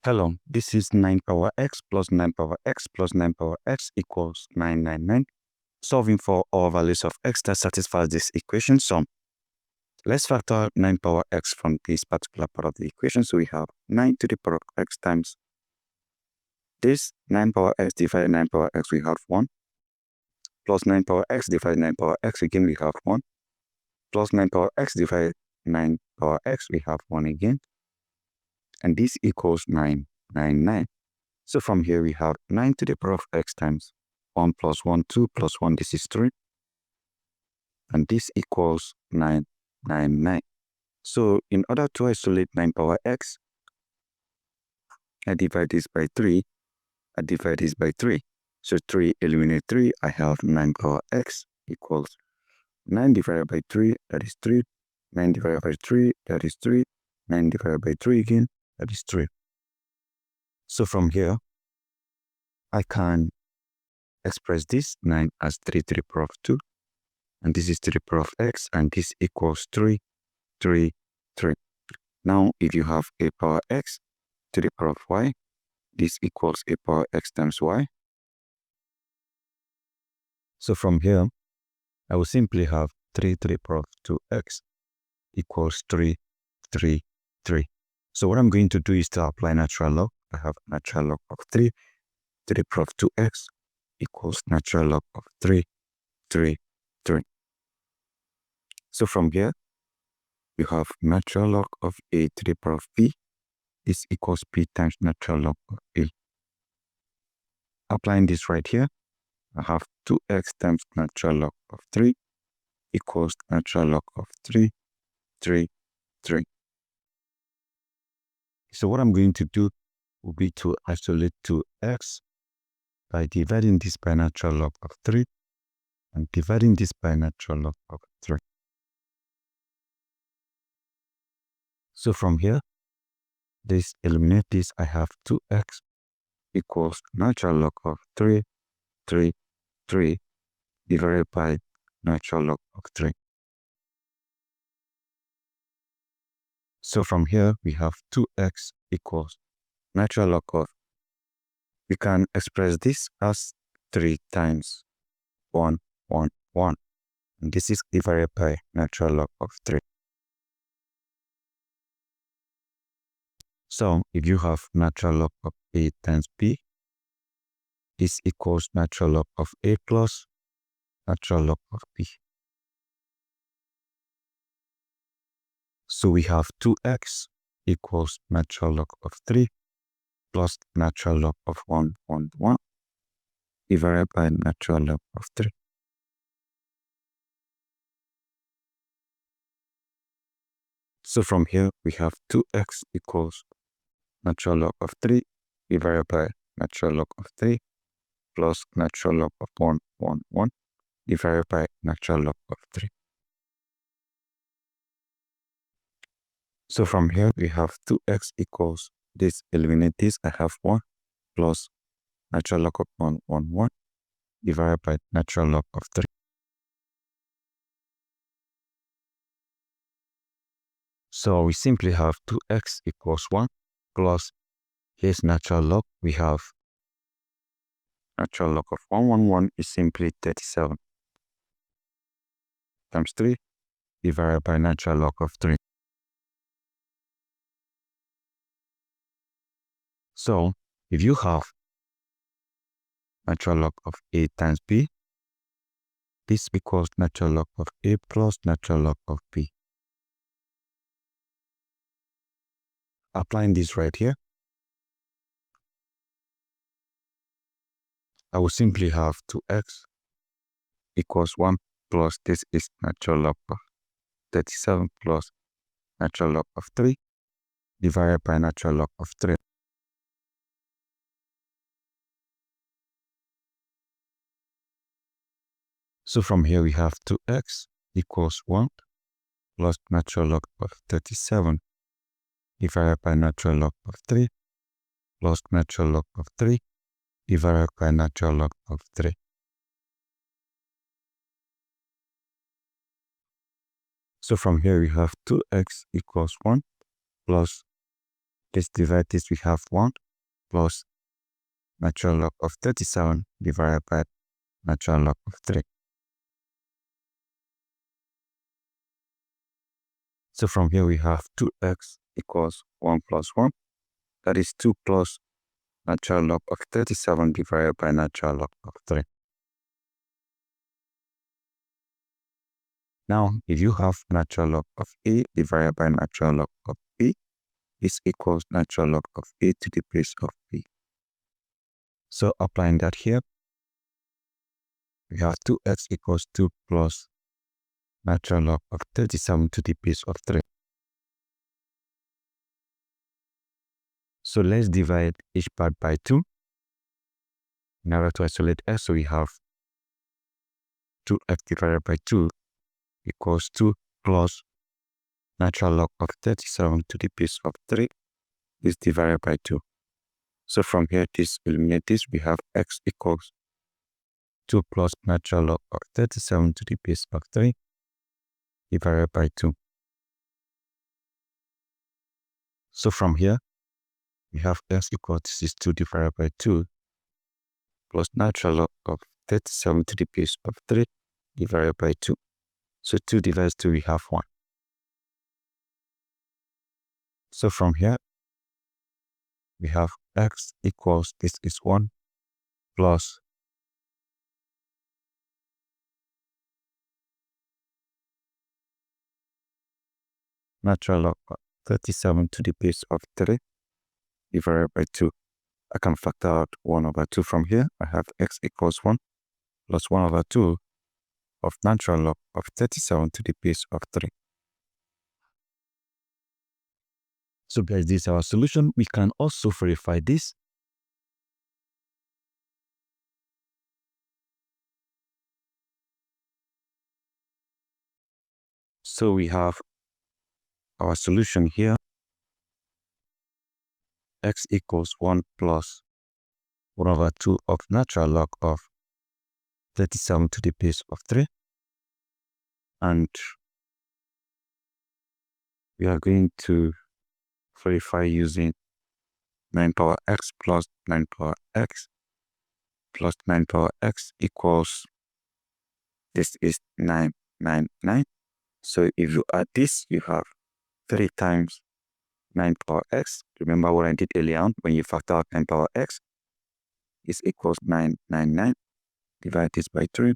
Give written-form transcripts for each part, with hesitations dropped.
Hello, this is 9 power x plus 9 power x plus 9 power x equals 999. Solving for all values of x that satisfies this equation. So let's factor 9 power x from this particular part of the equation. So we have 9 to the power of x times this 9 power x divided 9 power x, we have 1. Plus 9 power x divided 9 power x, again we have 1. Plus 9 power x divided 9 power x, we have 1 again. And this equals 999. So from here we have 9 to the power of x times 1 plus 1, 2 plus 1, this is 3. And this equals 999. So in order to isolate 9 power x, I divide this by 3. I divide this by 3. So 3 eliminate 3, I have 9 power x equals 9 divided by 3, that is 3. 9 divided by 3, that is 3. 9 divided by 3 again, that is 3. So from here, I can express this 9 as 3 to the power of 2. And this is to the power of x, and this equals 3, 3, 3. Now, if you have a power x to the power of y, this equals a power x times y. So from here, I will simply have 3 to the power of 2x equals 3, 3, 3. So what I'm going to do is to apply natural log. I have natural log of 3 to the power of 2x equals natural log of 3, 3, 3. So from here, we have natural log of a to the power of b. This equals b times natural log of a. Applying this right here, I have 2x times natural log of 3 equals natural log of 3, 3, 3. So what I'm going to do will be to isolate 2x by dividing this by natural log of 3 and dividing this by natural log of 3. So from here, this eliminate this, I have 2x equals natural log of 3, 3, 3 divided by natural log of 3. So from here, we have 2x equals natural log of, we can express this as 3 times 1, 1, 1. And this is divided by natural log of 3. So if you have natural log of a times b, this equals natural log of a plus natural log of b. So we have 2x equals natural log of 3 plus natural log of 1, 1, 1 divided by natural log of 3. So from here, we have 2x equals natural log of 3 divided by natural log of 3 plus natural log of 1, 1, 1 divided by natural log of 3. So from here, we have 2x equals, this eliminate this, I have 1 plus natural log of 1, 1, 1 divided by natural log of 3. So we simply have 2x equals 1 plus, here's natural log, we have natural log of 1, 1, 1 is simply 37 times 3 divided by natural log of 3. So if you have natural log of a times b, this equals natural log of a plus natural log of b. Applying this right here, I will simply have 2x equals 1 plus, this is natural log of 37 plus natural log of 3 divided by natural log of 3. So from here we have 2x equals 1 plus natural log of 37 divided by natural log of 3 plus natural log of 3 divided by natural log of 3. So from here we have 2x equals 1 plus let's divide this. We have 1 plus natural log of 37 divided by natural log of 3. So from here we have 2x equals 1 plus 1. That is 2 plus natural log of 37 divided by natural log of 3. Now, if you have natural log of a divided by natural log of b, this equals natural log of a to the base of b. So applying that here, we have 2x equals 2 plus natural log of 37 to the base of 3. So let's divide each part by 2 in order to isolate x. So we have 2x divided by 2 equals 2 plus natural log of 37 to the base of 3 is divided by 2. So from here, this eliminate this. We have x equals 2 plus natural log of 37 to the base of 3 divided by 2. So from here, we have x equals, this is 2 divided by 2 plus natural log of 37 to the base of 3 divided by 2. So 2 divides 2, we have 1. So from here, we have x equals, this is 1 plus natural log of 37 to the base of 3 divided by 2. I can factor out 1 over 2 from here. I have x equals 1 plus 1 over 2 of natural log of 37 to the base of 3. So guys, this is our solution. We can also verify this. So we have our solution here. X equals 1 plus 1 over 2 of natural log of 37 to the base of 3. And we are going to verify using 9 power x plus 9 power x plus 9 power x equals, this is 999. So if you add this, you have 3 times 9 power x. Remember what I did earlier on, when you factor out 9 power x, is equals 999. Divide this by 3,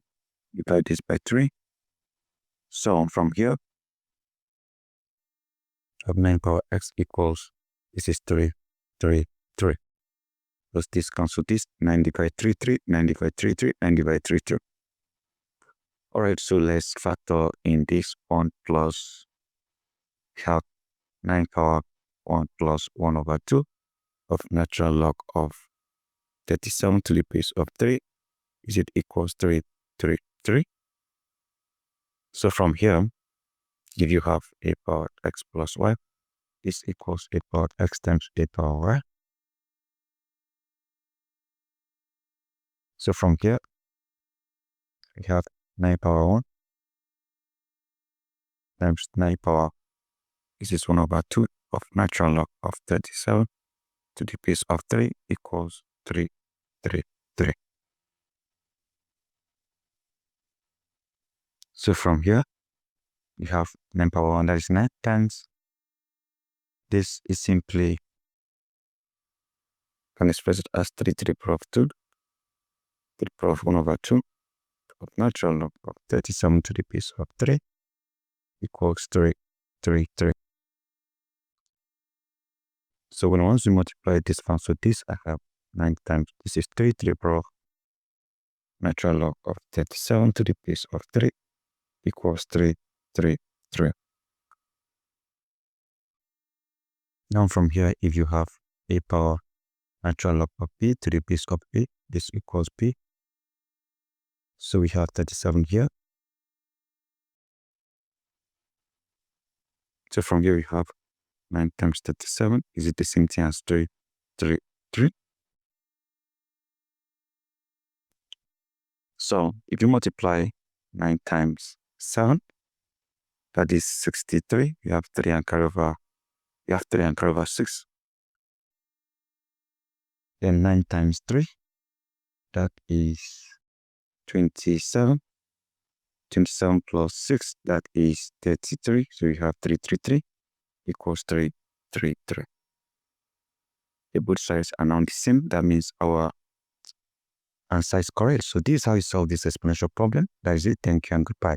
divide this by 3. So from here, of 9 power x equals, this is 3, 3, 3. Plus this cancel this, 9 divided 3, 3, 9 divided 3, 3, 9 divided 3, 2. Alright, so let's factor in this 1 plus, have 9 power 1 plus 1 over 2 of natural log of 37 to the base of 3. Is it equals 3, 3, 3? So from here, if you have a power x plus y, this equals a power x times a power y. So from here, we have 9 power 1 times 9 power, this is 1 over 2 of natural log of 37 to the base of 3 equals 3, 3, 3. So from here, we have 9 power 1, that is 9 times. This is simply, can express it as 3 to the power of 2, to the power of 1 over 2 of natural log of 37 to the base of 3 equals 3, 3, 3. So when once we multiply this one, so this I have 9 times, this is 3 to the power of natural log of 37 to the base of 3 equals 3, 3, 3. Now from here, if you have a power natural log of b to the base of a, this equals b. So we have 37 here. So from here we have 9 times 37. Is it the same thing as 3, 3, 3? So if you multiply 9 times 7, that is 63. You have 3 and carry over, 6. Then 9 times 3, that is 27. 27 plus 6, that is 33. So you have 333 equals 333. The both sides are now the same. That means our answer is correct. So this is how you solve this exponential problem. That is it. Thank you and goodbye.